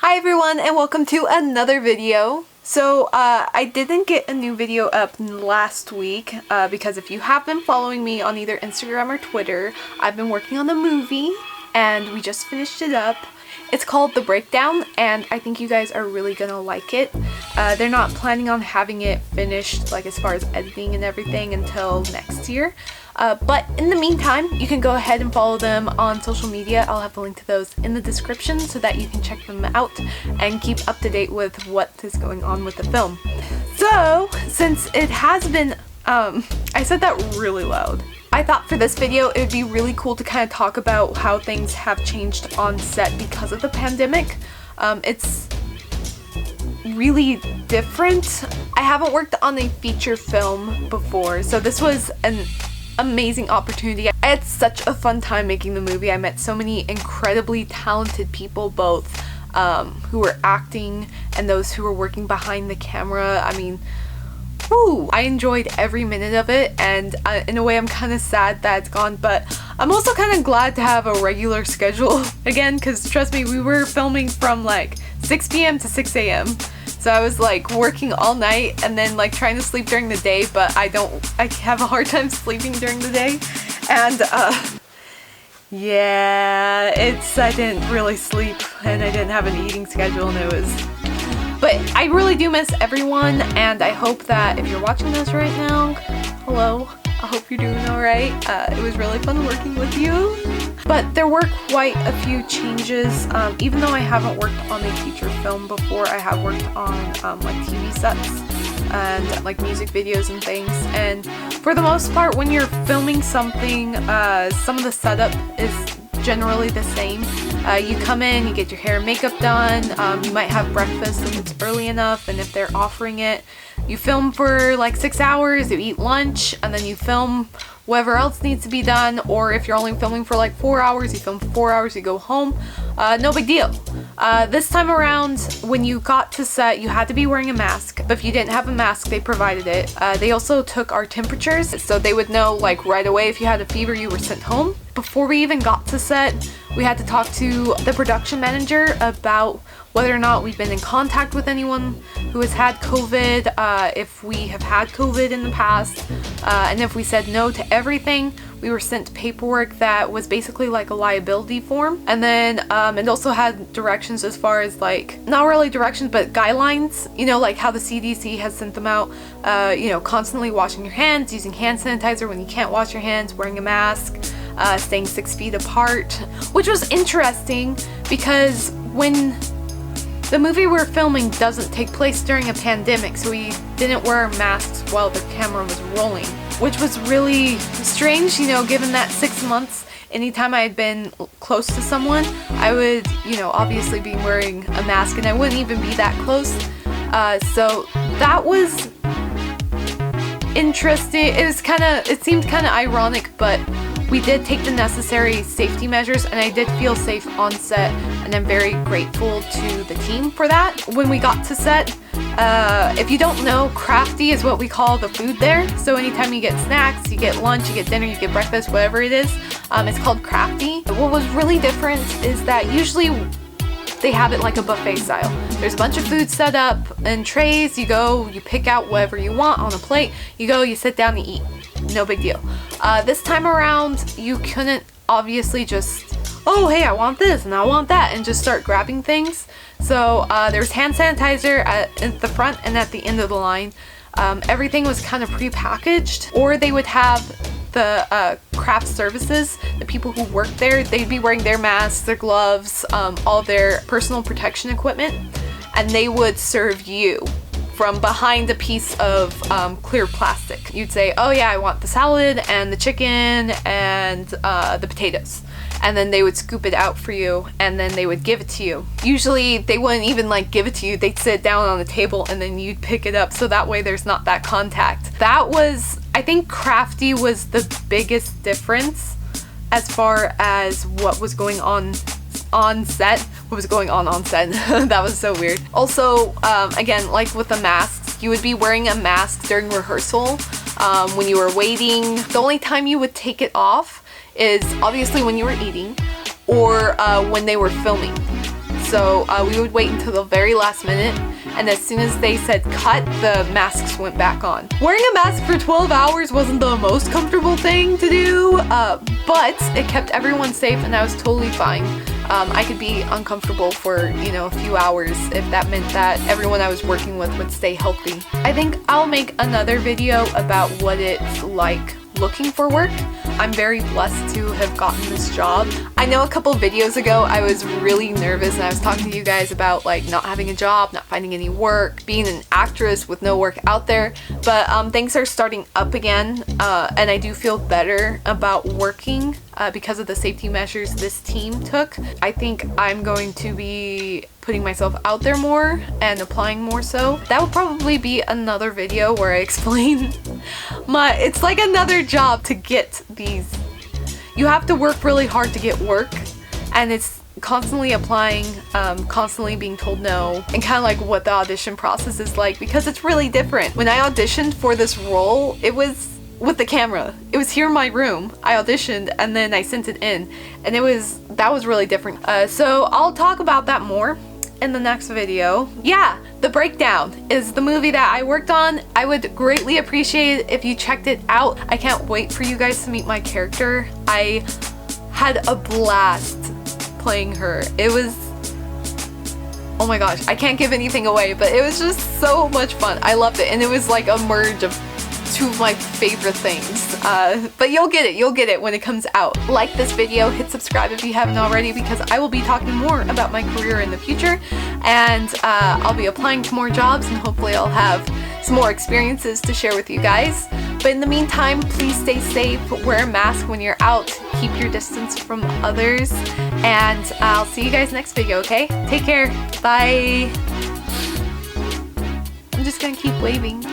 Hi everyone and welcome to another video. So I didn't get a new video up last week because if you have been following me on either Instagram or Twitter, I've been working on a movie and we just finished it up. It's called The Breakdown and I think you guys are really gonna like it. They're not planning on having it finished like as far as editing and everything until next year. But in the meantime, you can go ahead and follow them on social media. I'll have the link to those in the description so that you can check them out and keep up to date with what is going on with the film. So, since it has been, I said that really loud. I thought for this video it would be really cool to kind of talk about how things have changed on set because of the pandemic. It's really different. I haven't worked on a feature film before, so this was an amazing opportunity. I had such a fun time making the movie. I met so many incredibly talented people, both who were acting and those who were working behind the camera. I mean, woo! I enjoyed every minute of it, and in a way I'm kind of sad that it's gone, but I'm also kind of glad to have a regular schedule again, because trust me, we were filming from like 6 p.m. to 6 a.m. So I was like working all night and then like trying to sleep during the day, but I have a hard time sleeping during the day. And yeah, I didn't really sleep and I didn't have an eating schedule and but I really do miss everyone, and I hope that if you're watching this right now, hello, I hope you're doing alright. It was really fun working with you. But there were quite a few changes. Even though I haven't worked on a feature film before, I have worked on like TV sets and like music videos and things. And for the most part, when you're filming something, some of the setup is generally the same. You come in, you get your hair and makeup done, you might have breakfast if it's early enough, and if they're offering it, you film for like 6 hours, you eat lunch, and then you film whatever else needs to be done, or if you're only filming for like 4 hours, you film for 4 hours, you go home. No big deal. This time around, when you got to set, you had to be wearing a mask, but if you didn't have a mask, they provided it. They also took our temperatures, so they would know like right away if you had a fever, you were sent home. Before we even got to set, we had to talk to the production manager about whether or not we've been in contact with anyone who has had COVID, if we have had COVID in the past, and if we said no to everything, we were sent paperwork that was basically like a liability form. And then it also had directions as far as like, not really directions, but guidelines, you know, like how the CDC has sent them out, you know, constantly washing your hands, using hand sanitizer when you can't wash your hands, wearing a mask, staying 6 feet apart, which was interesting because when the movie we're filming doesn't take place during a pandemic, so we didn't wear masks while the camera was rolling, which was really strange, you know, given that 6 months, anytime I had been close to someone, I would, you know, obviously be wearing a mask and I wouldn't even be that close. So that was interesting. It seemed kind of ironic, but we did take the necessary safety measures and I did feel safe on set, and I'm very grateful to the team for that. When we got to set, if you don't know, crafty is what we call the food there. So anytime you get snacks, you get lunch, you get dinner, you get breakfast, whatever it is, it's called crafty. What was really different is that usually they have it like a buffet style. There's a bunch of food set up and trays, you go, you pick out whatever you want on a plate, you go, you sit down, you eat. No big deal. This time around, you couldn't obviously just, oh hey, I want this and I want that, and just start grabbing things. So there's hand sanitizer at the front and at the end of the line. Everything was kind of pre-packaged, or they would have the craft services, the people who work there, they'd be wearing their masks, their gloves, all their personal protection equipment, and they would serve you from behind a piece of clear plastic. You'd say, oh yeah, I want the salad and the chicken and the potatoes. And then they would scoop it out for you and then they would give it to you. Usually they wouldn't even like give it to you, they'd sit down on the table and then you'd pick it up, so that way there's not that contact. That was, I think crafty was the biggest difference as far as what was going on set. What was going on set? That was so weird. Also, again, like with the masks, you would be wearing a mask during rehearsal. When you were waiting, the only time you would take it off is obviously when you were eating or when they were filming. So we would wait until the very last minute, and as soon as they said cut, the masks went back on. Wearing a mask for 12 hours wasn't the most comfortable thing to do, but it kept everyone safe and I was totally fine. I could be uncomfortable for, you know, a few hours if that meant that everyone I was working with would stay healthy. I think I'll make another video about what it's like looking for work. I'm very blessed to have gotten this job. I know a couple videos ago I was really nervous and I was talking to you guys about like not having a job, not finding any work, being an actress with no work out there, but things are starting up again, and I do feel better about working because of the safety measures this team took. I think I'm going to be putting myself out there more and applying more so. That will probably be another video where I explain it's like another job to get these. You have to work really hard to get work, and it's constantly applying, constantly being told no, and kind of like what the audition process is like, because it's really different. When I auditioned for this role, it was with the camera. It was here in my room. I auditioned and then I sent it in, and that was really different. So I'll talk about that more in the next video. Yeah, The Breakdown is the movie that I worked on. I would greatly appreciate it if you checked it out. I can't wait for you guys to meet my character. I had a blast playing her. It was, oh my gosh, I can't give anything away, but it was just so much fun. I loved it, and it was like a merge of two of my favorite things. But you'll get it when it comes out. Like this video, hit subscribe if you haven't already, because I will be talking more about my career in the future, and I'll be applying to more jobs, and hopefully I'll have some more experiences to share with you guys. But in the meantime, please stay safe, wear a mask when you're out, keep your distance from others, and I'll see you guys next video, okay? Take care, bye! I'm just gonna keep waving.